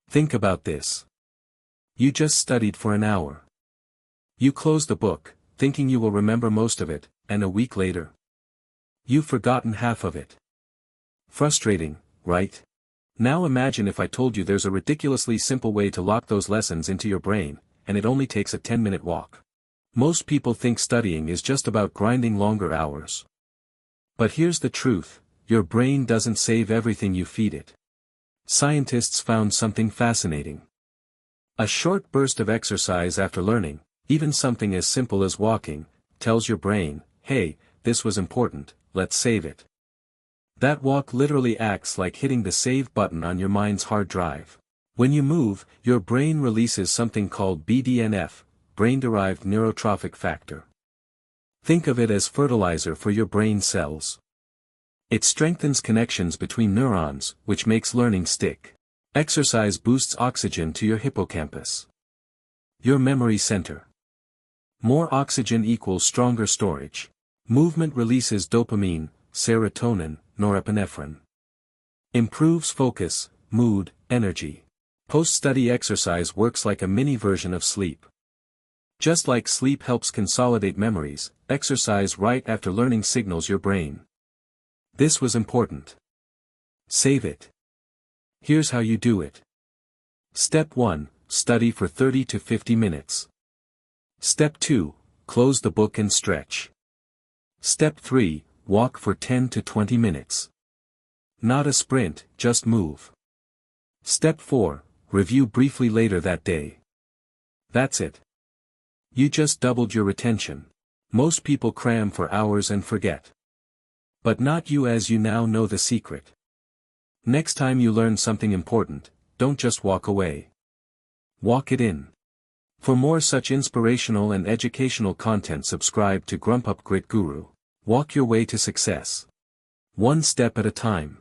Think about this. You just studied for an hour. You close the book, thinking you will remember most of it, and a week later, you've forgotten half of it. Frustrating, right? Now imagine if I told you there's a ridiculously simple way to lock those lessons into your brain, and it only takes a 10-minute walk. Most people think studying is just about grinding longer hours. But here's the truth, your brain doesn't save everything you feed it. Scientists found something fascinating. A short burst of exercise after learning, even something as simple as walking, tells your brain, hey, this was important, let's save it. That walk literally acts like hitting the save button on your mind's hard drive. When you move, your brain releases something called BDNF, brain-derived neurotrophic factor. Think of it as fertilizer for your brain cells. It strengthens connections between neurons, which makes learning stick. Exercise boosts oxygen to your hippocampus, your memory center. More oxygen equals stronger storage. Movement releases dopamine, serotonin, norepinephrine. Improves focus, mood, energy. Post-study exercise works like a mini version of sleep. Just like sleep helps consolidate memories, exercise right after learning signals your brain. This was important. Save it. Here's how you do it. Step 1, study for 30 to 50 minutes. Step 2, close the book and stretch. Step 3, walk for 10 to 20 minutes. Not a sprint, just move. Step 4, review briefly later that day. That's it. You just doubled your retention. Most people cram for hours and forget. But not you, as you now know the secret. Next time you learn something important, don't just walk away. Walk it in. For more such inspirational and educational content, subscribe to GrumpUp Grit Guru. Walk your way to success. One step at a time.